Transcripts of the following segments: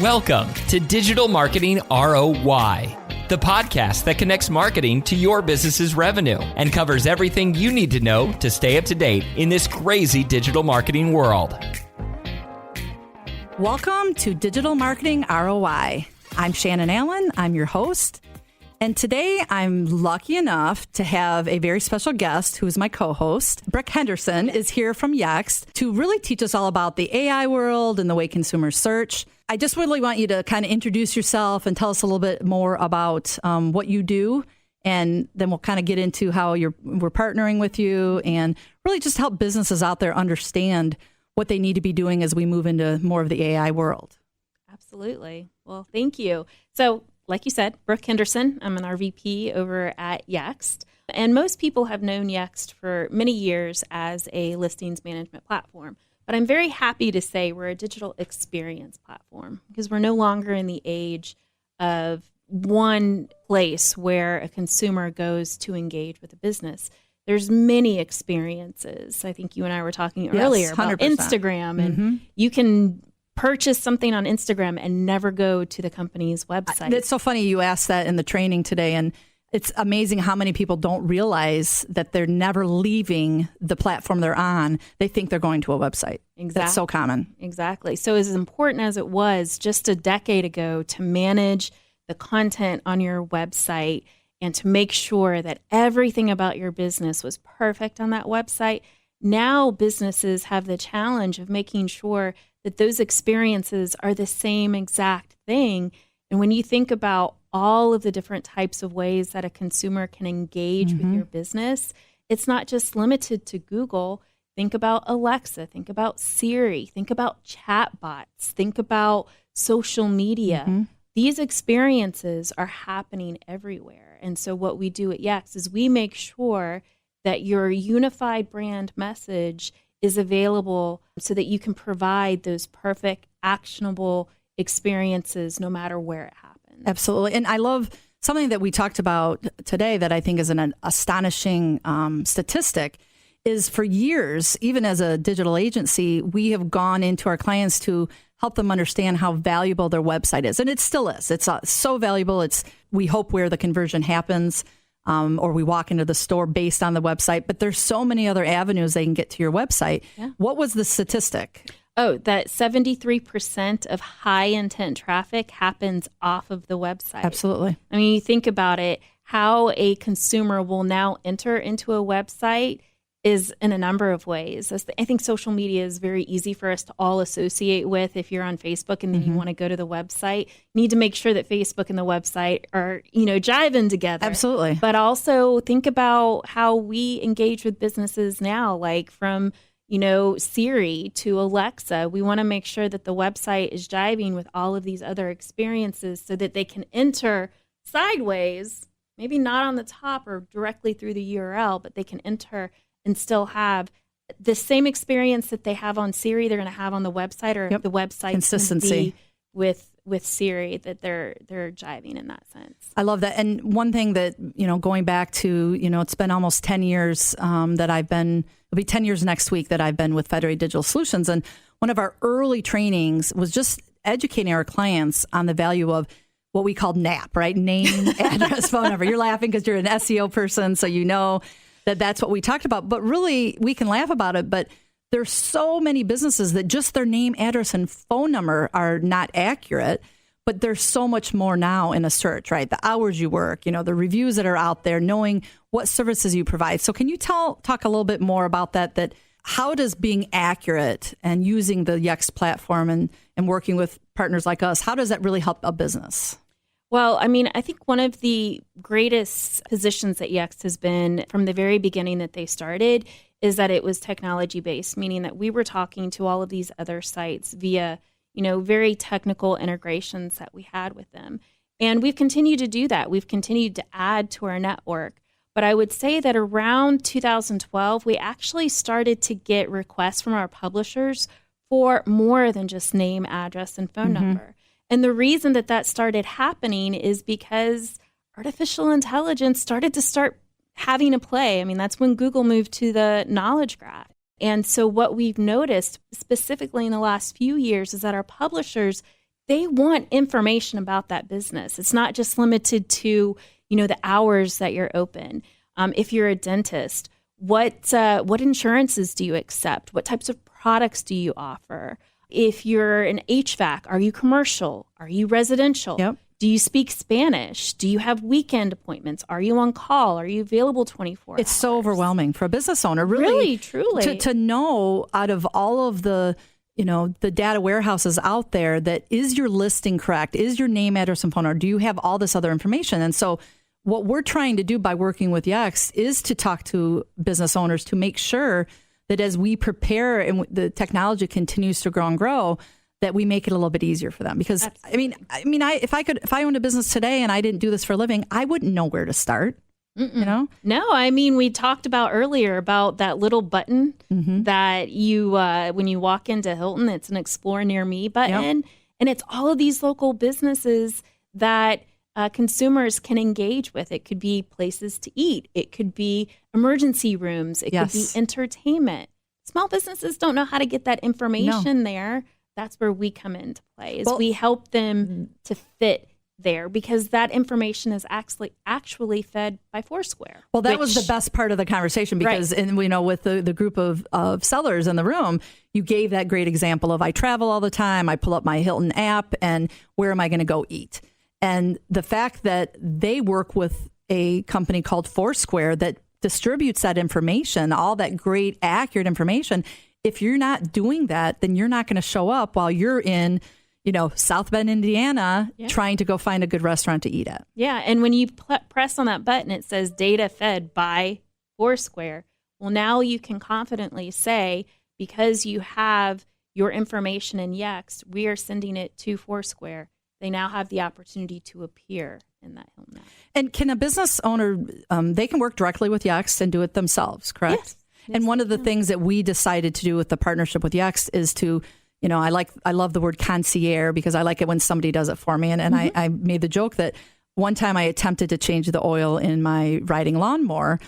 Welcome to Digital Marketing ROWHY, the podcast that connects marketing to your business's revenue and covers everything you need to know to stay up to date in this crazy digital marketing world. Welcome to Digital Marketing ROI. I'm Shannon Allen. I'm your host. And today I'm lucky enough to have a very special guest who is my co-host. Brooke Henderson is here from Yext to really teach us all about the AI world and the way consumers search. I just really want you to kind of introduce yourself and tell us a little bit more about what you do. And then we'll kind of get into how we're partnering with you and really just help businesses out there understand what they need to be doing as we move into more of the AI world. Absolutely. Well, thank you. So, like you said, Brooke Henderson, I'm an RVP over at Yext. And most people have known Yext for many years as a listings management platform. But I'm very happy to say we're a digital experience platform because we're no longer in the age of one place where a consumer goes to engage with a business. There's many experiences. I think you and I were talking earlier about 100%. Instagram, and you can purchase something on Instagram and never go to the company's website. It's so funny you asked that in the training today, and it's amazing how many people don't realize that they're never leaving the platform they're on. They think they're going to a website. Exactly. That's so common. Exactly. So as important as it was just a decade ago to manage the content on your website and to make sure that everything about your business was perfect on that website, now businesses have the challenge of making sure that those experiences are the same exact thing. And when you think about all of the different types of ways that a consumer can engage with your business, it's not just limited to Google. Think about Alexa, think about Siri, think about chatbots, think about social media. These experiences are happening everywhere. And so what we do at Yext is we make sure that your unified brand message is available so that you can provide those perfect, actionable experiences no matter where it happens. Absolutely. And I love something that we talked about today that I think is an astonishing statistic is for years, even as a digital agency, we have gone into our clients to help them understand how valuable their website is. And it still is. It's so valuable. It's, we hope, where the conversion happens. Or we walk into the store based on the website, but there's so many other avenues they can get to your website. Yeah. What was the statistic? Oh, that 73% of high intent traffic happens off of the website. Absolutely. I mean, you think about it, how a consumer will now enter into a website is in a number of ways. I think social media is very easy for us to all associate with. If you're on Facebook and then you want to go to the website, you need to make sure that Facebook and the website are, jiving together. Absolutely. But also think about how we engage with businesses now, like from, Siri to Alexa. We want to make sure that the website is jiving with all of these other experiences so that they can enter sideways, maybe not on the top or directly through the URL, but they can enter and still have the same experience that they have on Siri, they're going to have on the website, or the website consistency with Siri, that they're jiving in that sense. I love that. And one thing that, going back to, it's been almost 10 years that it'll be 10 years next week that I've been with Federated Digital Solutions. And one of our early trainings was just educating our clients on the value of what we called NAP, right? Name, address, phone number. You're laughing because you're an SEO person, so that's what we talked about. But really, we can laugh about it, but there's so many businesses that just their name, address, and phone number are not accurate. But there's so much more now in a search, right? The hours you work, the reviews that are out there, knowing what services you provide. So can you talk a little bit more about that how does being accurate and using the Yext platform and working with partners like us, how does that really help a business? Well, I mean, I think one of the greatest positions that Yext has been from the very beginning that they started is that it was technology-based, meaning that we were talking to all of these other sites via, very technical integrations that we had with them. And we've continued to do that. We've continued to add to our network. But I would say that around 2012, we actually started to get requests from our publishers for more than just name, address, and phone number. And the reason that started happening is because artificial intelligence started having a play. I mean, that's when Google moved to the knowledge graph. And so what we've noticed specifically in the last few years is that our publishers they want information about that business. It's not just limited to, the hours that you're open. If you're a dentist, what insurances do you accept? What types of products do you offer? If you're an HVAC, are you commercial? Are you residential? Yep. Do you speak Spanish? Do you have weekend appointments? Are you on call? Are you available 24 hours? It's so overwhelming for a business owner, really truly. To know out of all of the data warehouses out there, that is your listing correct? Is your name, address, and phone number? Do you have all this other information? And so what we're trying to do by working with Yext is to talk to business owners to make sure that as we prepare and the technology continues to grow and grow, that we make it a little bit easier for them. Because Absolutely. if I owned a business today and I didn't do this for a living, I wouldn't know where to start. No, we talked about earlier about that little button that you, when you walk into Hilton, it's an Explore Near Me button. Yep. And it's all of these local businesses that consumers can engage with. It could be places to eat. It could be emergency rooms. It could be entertainment. Small businesses don't know how to get that information there. That's where we come into play, is we help them to fit there, because that information is actually fed by Foursquare. Well, that was the best part of the conversation, because with the group of sellers in the room, you gave that great example of, I travel all the time, I pull up my Hilton app, and where am I going to go eat? And the fact that they work with a company called Foursquare that distributes that information, all that great, accurate information. If you're not doing that, then you're not going to show up while you're in, South Bend, Indiana, trying to go find a good restaurant to eat at. Yeah. And when you press on that button, it says data fed by Foursquare. Well, now you can confidently say, because you have your information in Yext, we are sending it to Foursquare. They now have the opportunity to appear in that Hilton app. And can a business owner, they can work directly with Yext and do it themselves, correct? Yes. And one of the things that we decided to do with the partnership with Yext is to, I love the word concierge, because I like it when somebody does it for me. And I made the joke that one time I attempted to change the oil in my riding lawnmower.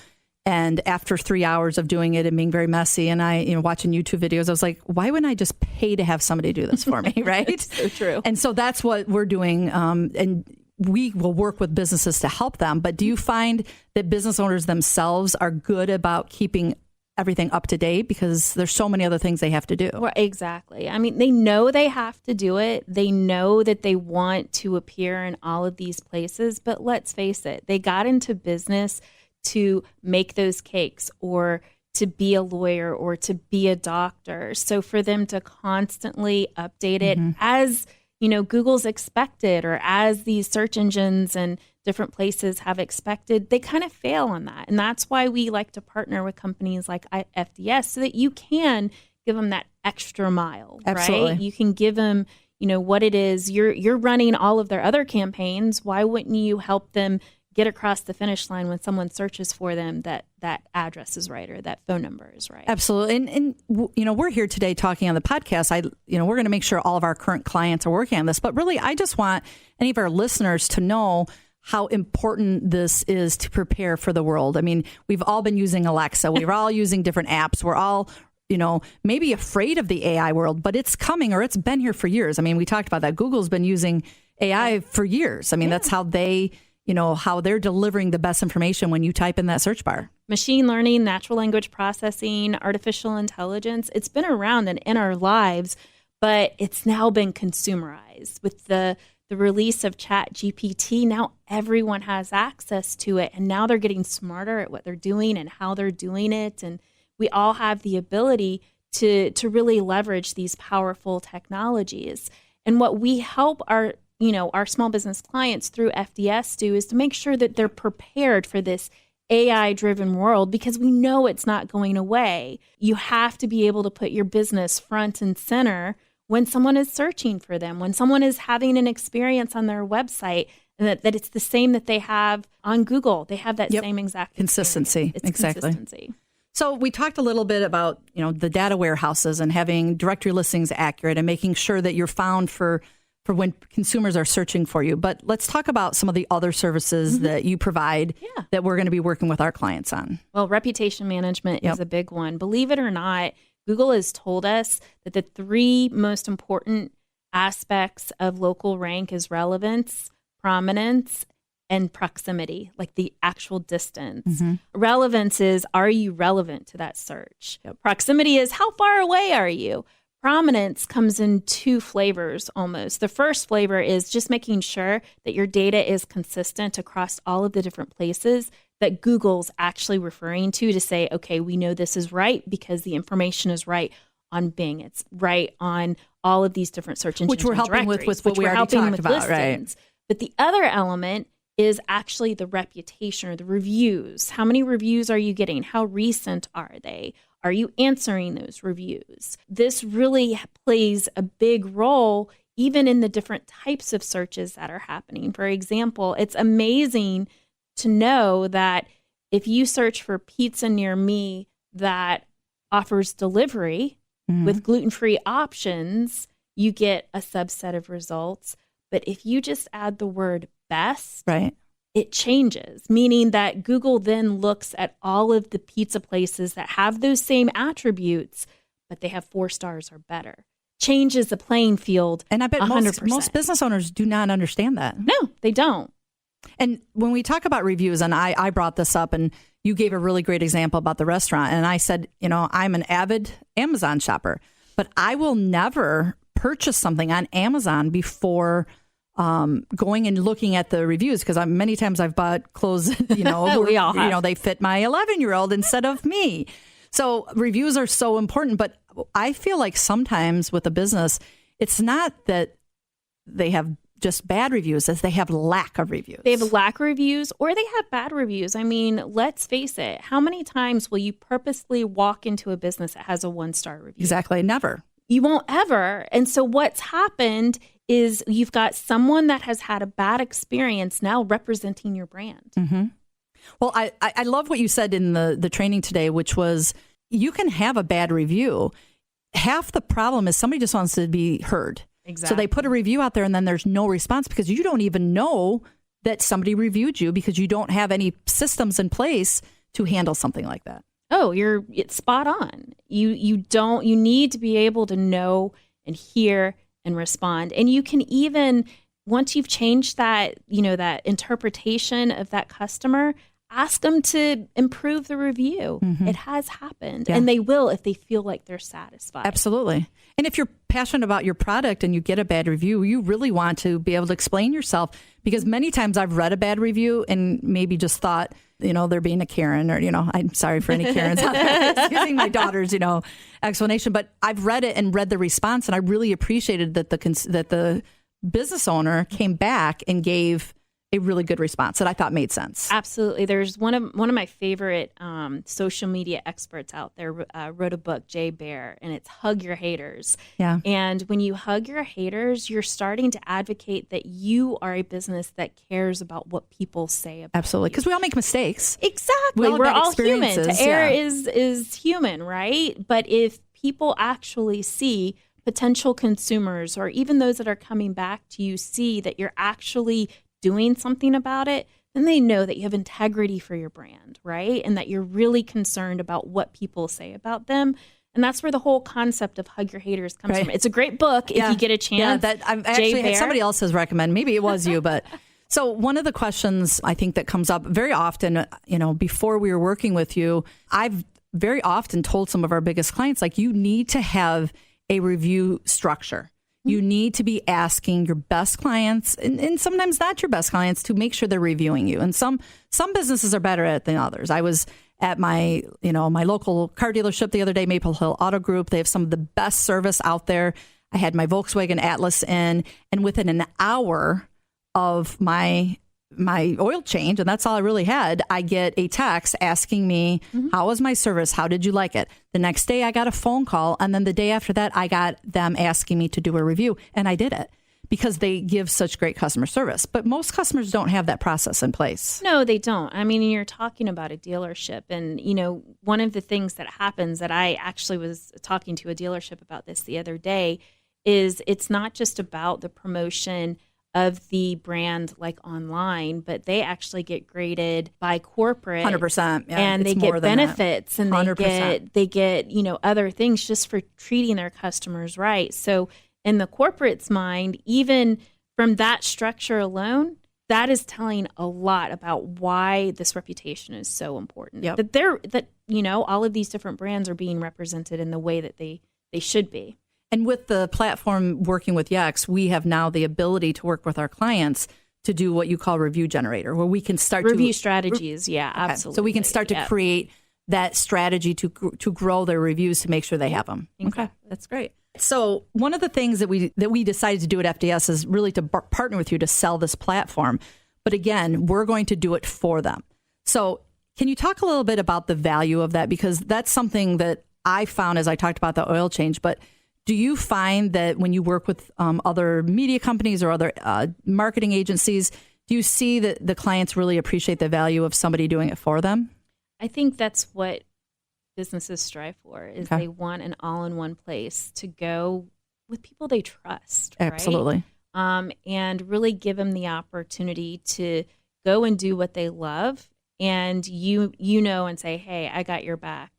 And after 3 hours of doing it and being very messy, and watching YouTube videos, I was like, why wouldn't I just pay to have somebody do this for me, right? It's so true. And so that's what we're doing. And we will work with businesses to help them. But do you find that business owners themselves are good about keeping everything up to date, because there's so many other things they have to do? Well, exactly. They know they have to do it. They know that they want to appear in all of these places. But let's face it, they got into business to make those cakes, or to be a lawyer, or to be a doctor. So for them to constantly update it as, Google's expected, or as these search engines and different places have expected, they kind of fail on that. And that's why we like to partner with companies like FDS, so that you can give them that extra mile, Absolutely. Right? You can give them, what it is. You're running all of their other campaigns. Why wouldn't you help them get across the finish line when someone searches for them, that address is right, or that phone number is right? Absolutely. And we're here today talking on the podcast. We're going to make sure all of our current clients are working on this. But really, I just want any of our listeners to know how important this is to prepare for the world. We've all been using Alexa. We're all using different apps. We're all, maybe afraid of the AI world, but it's coming, or it's been here for years. We talked about that. Google's been using AI for years. That's how they, how they're delivering the best information when you type in that search bar. Machine learning, natural language processing, artificial intelligence, it's been around and in our lives, but it's now been consumerized. With the release of ChatGPT, now everyone has access to it, and now they're getting smarter at what they're doing and how they're doing it. And we all have the ability to really leverage these powerful technologies. And what we help our small business clients through FDS do is to make sure that they're prepared for this AI-driven world, because we know it's not going away. You have to be able to put your business front and center when someone is searching for them, when someone is having an experience on their website, and that it's the same that they have on Google. They have that same exact consistency. It's exactly. Consistency. So we talked a little bit about, the data warehouses and having directory listings accurate and making sure that you're found for when consumers are searching for you. But let's talk about some of the other services that you provide that we're going to be working with our clients on. Well, reputation management is a big one. Believe it or not, Google has told us that the 3 most important aspects of local rank is relevance, prominence, and proximity, like the actual distance. Relevance is, are you relevant to that search? Proximity is, how far away are you? Prominence comes in two flavors almost. The first flavor is just making sure that your data is consistent across all of the different places that Google's actually referring to say, okay, we know this is right because the information is right on Bing. It's right on all of these different search engines. Which we're helping with what we already talked about, right? But the other element is actually the reputation or the reviews. How many reviews are you getting? How recent are they? Are you answering those reviews? This really plays a big role even in the different types of searches that are happening. For example, it's amazing to know that if you search for pizza near me that offers delivery with gluten-free options, you get a subset of results. But if you just add the word best, right, it changes, meaning that Google then looks at all of the pizza places that have those same attributes, but they have 4 stars or better. Changes the playing field. And I bet 100%. most business owners do not understand that. No, they don't. And when we talk about reviews, and I brought this up, and you gave a really great example about the restaurant. And I said, I'm an avid Amazon shopper, but I will never purchase something on Amazon before going and looking at the reviews, because many times I've bought clothes, we all have. They fit my 11-year-old instead of me. So reviews are so important. But I feel like sometimes with a business, it's not that they have just bad reviews, as they have lack of reviews. They have lack of reviews, or they have bad reviews. I mean, let's face it. How many times will you purposely walk into a business that has a 1-star review? Exactly. Never. You won't ever. And so what's happened is you've got someone that has had a bad experience now representing your brand. Well, I love what you said in the training today, which was you can have a bad review. Half the problem is somebody just wants to be heard. Exactly. So they put a review out there and then there's no response because you don't even know that somebody reviewed you because you don't have any systems in place to handle something like that. Oh, it's spot on. You need to be able to know and hear and respond. And you can even, once you've changed that, that interpretation of that customer, ask them to improve the review. It has happened. And they will if they feel like they're satisfied. Absolutely. And if you're passionate about your product and you get a bad review, you really want to be able to explain yourself, because many times I've read a bad review and maybe just thought, they're being a Karen, or, I'm sorry for any Karens out there using my daughter's, explanation. But I've read it and read the response, and I really appreciated that the business owner came back and gave a really good response that I thought made sense. Absolutely. There's one of my favorite social media experts out there wrote a book, Jay Baer, and it's Hug Your Haters. Yeah. And when you hug your haters, you're starting to advocate that you are a business that cares about what people say about Absolutely. Because we all make mistakes. Exactly. We're all human. To err yeah. is human, right? But if people actually see potential consumers, or even those that are coming back to you, see that you're actually doing something about it, then they know that you have integrity for your brand, right? And that you're really concerned about what people say about them. And that's where the whole concept of Hug Your Haters comes from. It's a great book if you get a chance. Yeah, that I've actually had somebody else has recommended. Maybe it was you, but so one of the questions I think that comes up very often, before we were working with you, I've very often told some of our biggest clients, like, you need to have a review structure. You need to be asking your best clients, and sometimes not your best clients, to make sure they're reviewing you. And some businesses are better at it than others. I was at my local car dealership the other day, Maple Hill Auto Group. They have some of the best service out there. I had my Volkswagen Atlas in, and within an hour of my oil change, and that's all I really had, I get a text asking me, how was my service? How did you like it? The next day I got a phone call, and then the day after that I got them asking me to do a review, and I did it because they give such great customer service. But most customers don't have that process in place. No, they don't. I mean, you're talking about a dealership, and one of the things that happens, that I actually was talking to a dealership about this the other day, is it's not just about the promotion of the brand like online, but they actually get graded by corporate 100%. Yeah, and they get benefits and 100%. they get other things just for treating their customers right. So in the corporate's mind, even from that structure alone, that is telling a lot about why this reputation is so important. Yep. That all of these different brands are being represented in the way that they should be. And with the platform working with Yext, we have now the ability to work with our clients to do what you call review generator, where we can start review strategies. Yeah, okay. absolutely. So we can start to create that strategy to grow their reviews to make sure they have them. Exactly. Okay, that's great. So one of the things that we decided to do at FDS is really to partner with you to sell this platform. But again, we're going to do it for them. So can you talk a little bit about the value of that? Because that's something that I found as I talked about the oil change. But do you find that when you work with other media companies or other marketing agencies, do you see that the clients really appreciate the value of somebody doing it for them? I think that's what businesses strive for, is they want an all-in-one place to go with people they trust. Right? Absolutely. And really give them the opportunity to go and do what they love, and and say, hey, I got your back.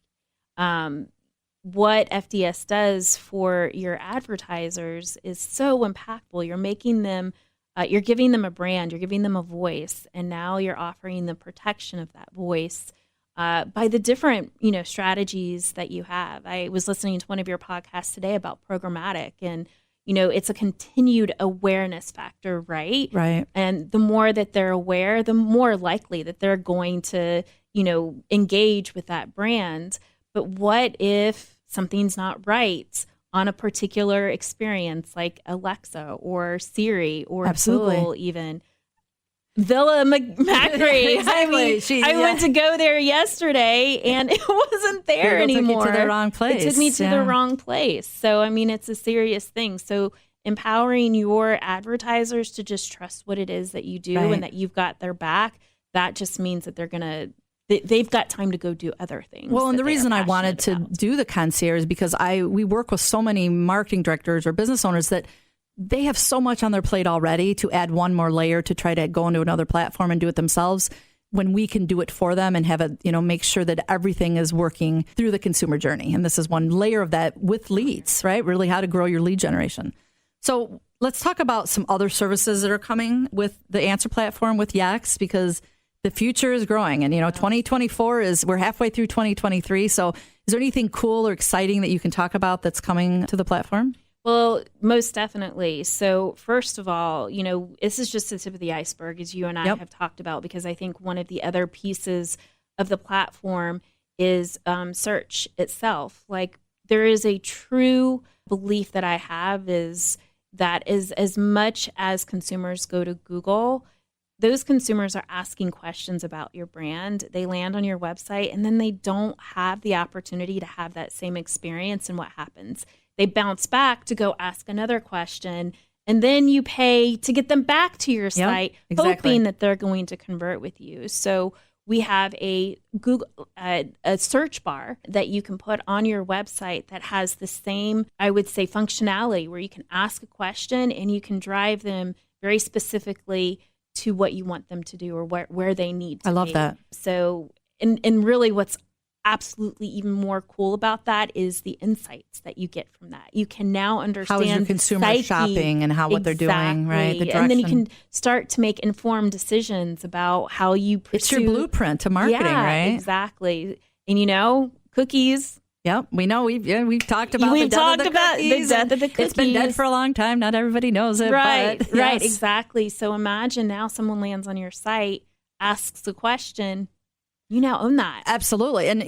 What FDS does for your advertisers is so impactful. You're making them, you're giving them a brand, you're giving them a voice, and now you're offering the protection of that voice by the different, strategies that you have. I was listening to one of your podcasts today about programmatic, and it's a continued awareness factor, right? Right. And the more that they're aware, the more likely that they're going to, engage with that brand. But what if something's not right on a particular experience, like Alexa or Siri or Absolutely. Google even? Villa Macri. Exactly. I went to go there yesterday and it wasn't there anymore. Took you to the wrong place. It took me to the wrong place. So, it's a serious thing. So empowering your advertisers to just trust what it is that you do and that you've got their back, that just means that they've got time to go do other things. Well, and the reason I wanted to do the concierge is because we work with so many marketing directors or business owners that they have so much on their plate already to add one more layer to try to go into another platform and do it themselves, when we can do it for them and have make sure that everything is working through the consumer journey. And this is one layer of that with leads, right? Really how to grow your lead generation. So let's talk about some other services that are coming with the Answer platform with Yext, because the future is growing. And, 2024 we're halfway through 2023. So is there anything cool or exciting that you can talk about that's coming to the platform? Well, most definitely. So first of all, this is just the tip of the iceberg, as you and I have talked about, because I think one of the other pieces of the platform is search itself. Like, there is a true belief that I have is that as much as consumers go to Google, those consumers are asking questions about your brand. They land on your website and then they don't have the opportunity to have that same experience. And what happens? They bounce back to go ask another question, and then you pay to get them back to your site, hoping that they're going to convert with you. So we have a Google a search bar that you can put on your website that has the same, I would say, functionality, where you can ask a question and you can drive them very specifically to what you want them to do or where they need to be. I love that. So, and really what's absolutely even more cool about that is the insights that you get from that. You can now understand how is your consumer shopping and what they're doing, right? And then you can start to make informed decisions about how you pursue. It's your blueprint to marketing, right? Exactly. And cookies. Yep, we know we've talked about the death of the cookies. It's been dead for a long time. Not everybody knows it. Right, but, right, exactly. So imagine now someone lands on your site, asks a question. You now own that. Absolutely. And,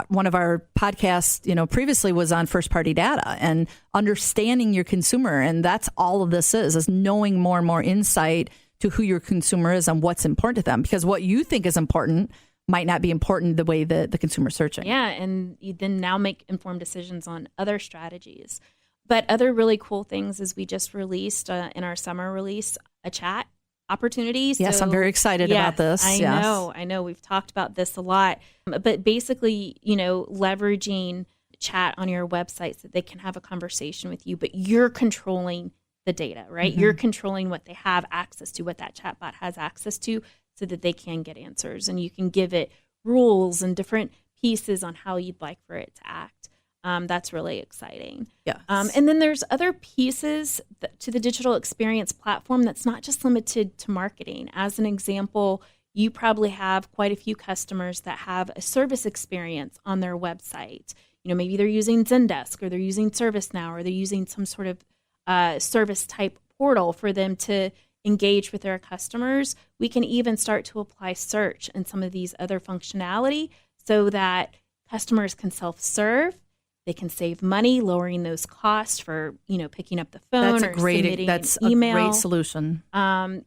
one of our podcasts, previously was on first party data and understanding your consumer. And that's all of this is knowing more and more insight to who your consumer is and what's important to them. Because what you think is important might not be important the way that the consumer's searching. Yeah. And you then now make informed decisions on other strategies. But other really cool things is we just released in our summer release a chat opportunities. Yes, I'm very excited about this. I know. We've talked about this a lot. But basically, leveraging chat on your website so they can have a conversation with you, but you're controlling the data, right? Mm-hmm. You're controlling what they have access to, what that chatbot has access to, so that they can get answers. And you can give it rules and different pieces on how you'd like for it to act. That's really exciting. Yes. And then there's other pieces to the digital experience platform that's not just limited to marketing. As an example, you probably have quite a few customers that have a service experience on their website. Maybe they're using Zendesk, or they're using ServiceNow, or they're using some sort of service type portal for them to engage with their customers. We can even start to apply search and some of these other functionality so that customers can self-serve. They can save money, lowering those costs for, picking up the phone or submitting an email. A great solution.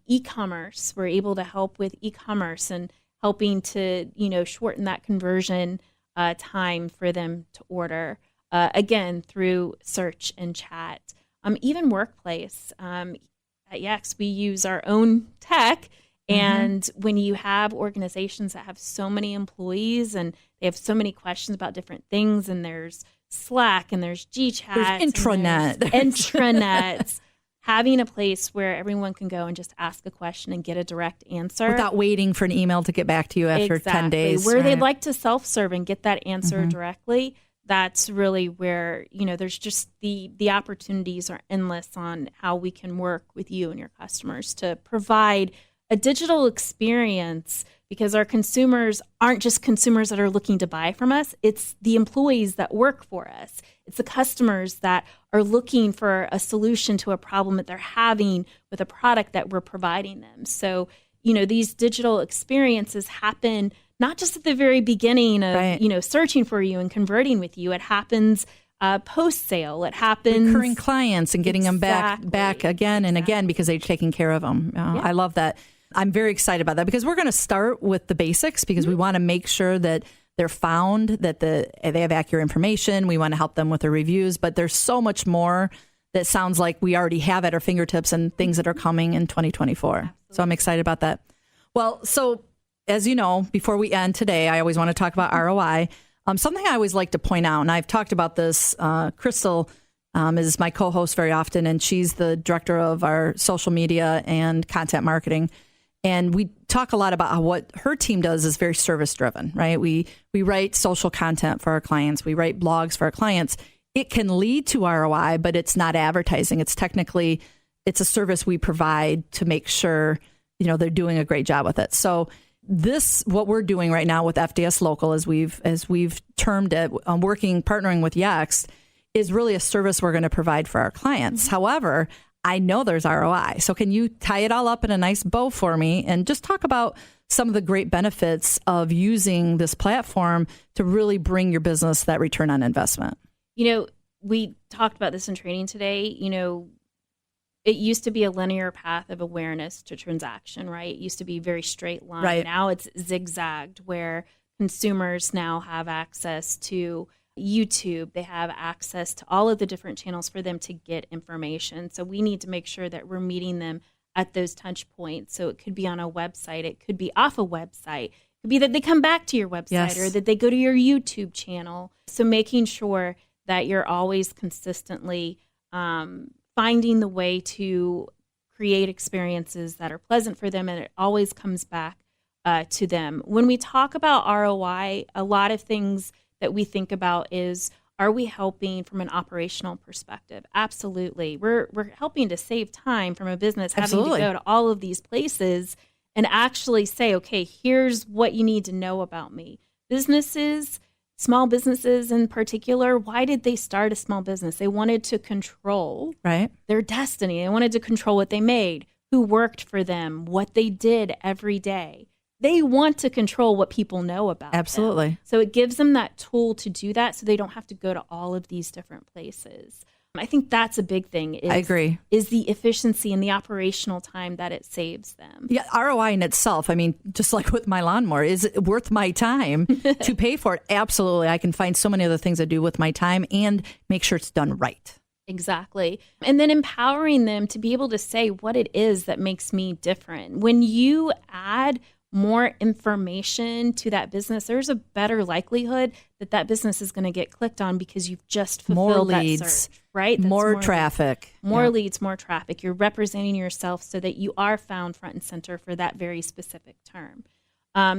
E-commerce, we're able to help with e-commerce and helping to, shorten that conversion time for them to order, again, through search and chat. Even workplace. At Yext, we use our own tech. And when you have organizations that have so many employees and they have so many questions about different things, and there's Slack and there's GChat, there's intranet, intranets, having a place where everyone can go and just ask a question and get a direct answer without waiting for an email to get back to you after 10 days. Where they'd like to self-serve and get that answer directly. That's really where, there's just the opportunities are endless on how we can work with you and your customers to provide a digital experience, because our consumers aren't just consumers that are looking to buy from us. It's the employees that work for us. It's the customers that are looking for a solution to a problem that they're having with a product that we're providing them. So, these digital experiences happen not just at the very beginning of, searching for you and converting with you. It happens post-sale. It happens recurring clients and getting them back again and again because they're taking care of them. I love that. I'm very excited about that because we're going to start with the basics because we want to make sure that they're found, that they have accurate information. We want to help them with their reviews, but there's so much more that sounds like we already have at our fingertips and things that are coming in 2024. Absolutely. So I'm excited about that. Well, so as you know, before we end today, I always want to talk about ROI. Something I always like to point out, and I've talked about this, Crystal is my co-host very often, and she's the director of our social media and content marketing. And we talk a lot about how what her team does is very service driven, right? We write social content for our clients. We write blogs for our clients. It can lead to ROI, but it's not advertising. It's a service we provide to make sure, they're doing a great job with it. So what we're doing right now with FDS Local, as we've termed it, partnering with Yext, is really a service we're going to provide for our clients. However, I know there's ROI. So can you tie it all up in a nice bow for me and just talk about some of the great benefits of using this platform to really bring your business that return on investment? We talked about this in training today. It used to be a linear path of awareness to transaction, right? It used to be very straight line. Right. Now it's zigzagged, where consumers now have access to YouTube. They have access to all of the different channels for them to get information. So we need to make sure that we're meeting them at those touch points. So it could be on a website. It could be off a website. It could be that they come back to your website or that they go to your YouTube channel. So making sure that you're always consistently finding the way to create experiences that are pleasant for them, and it always comes back to them. When we talk about ROI, a lot of things that we think about is, are we helping from an operational perspective? Absolutely. We're helping to save time from a business having to go to all of these places and actually say, okay, here's what you need to know about me. Businesses, small businesses in particular, why did they start a small business? They wanted to control their destiny. They wanted to control what they made, who worked for them, what they did every day. They want to control what people know about them. So it gives them that tool to do that so they don't have to go to all of these different places. I think that's a big thing. I agree. Is the efficiency and the operational time that it saves them. Yeah, ROI in itself, I mean, just like with my lawnmower, is it worth my time to pay for it? Absolutely. I can find so many other things I do with my time and make sure it's done right. Exactly. And then empowering them to be able to say what it is that makes me different. When you add more information to that business, there's a better likelihood that that business is going to get clicked on because you've just fulfilled that search, right? That's more traffic. More leads, more traffic. You're representing yourself so that you are found front and center for that very specific term.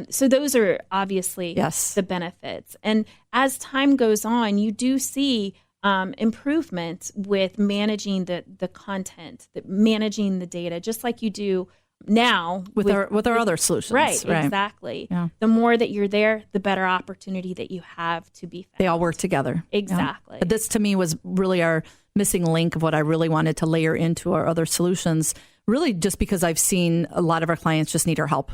So those are obviously the benefits. And as time goes on, you do see improvement with managing the content, managing the data, just like you do now with our other solutions. Right, exactly. Yeah. The more that you're there, the better opportunity that you have to be found. They all work together. Exactly. Yeah. But this to me was really our missing link of what I really wanted to layer into our other solutions, really just because I've seen a lot of our clients just need our help.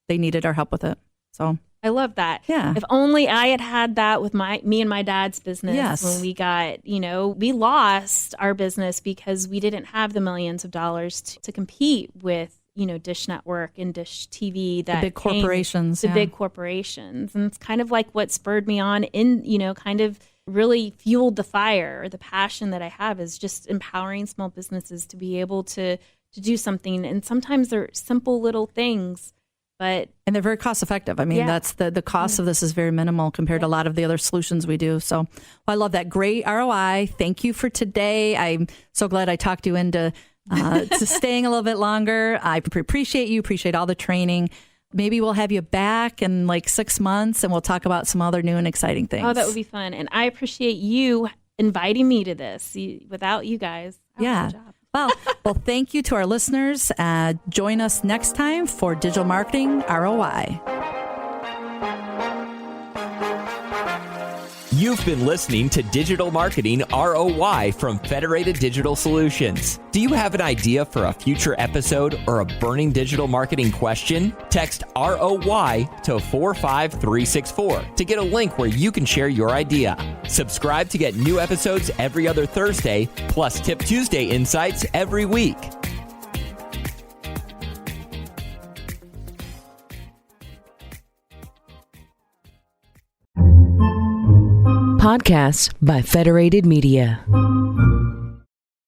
They needed our help with it. So I love that. Yeah. If only I had that with me and my dad's business when we got, we lost our business because we didn't have the millions of dollars to compete with, Dish Network and Dish TV, the big corporations. Big corporations. And it's kind of like what spurred me on kind of really fueled the fire, or the passion that I have, is just empowering small businesses to be able to do something. And sometimes they're simple little things, and they're very cost effective. I mean, that's the cost of this is very minimal compared to a lot of the other solutions we do. So I love that. Great ROI. Thank you for today. I'm so glad I talked you into to staying a little bit longer. I appreciate you, appreciate all the training. Maybe we'll have you back in like 6 months and we'll talk about some other new and exciting things. Oh, that would be fun. And I appreciate you inviting me to this. Without you guys, Well, thank you to our listeners. Join us next time for Digital Marketing ROI. You've been listening to Digital Marketing ROI from Federated Digital Solutions. Do you have an idea for a future episode or a burning digital marketing question? Text ROY to 45364 to get a link where you can share your idea. Subscribe to get new episodes every other Thursday, plus Tip Tuesday insights every week. Podcasts by Federated Media.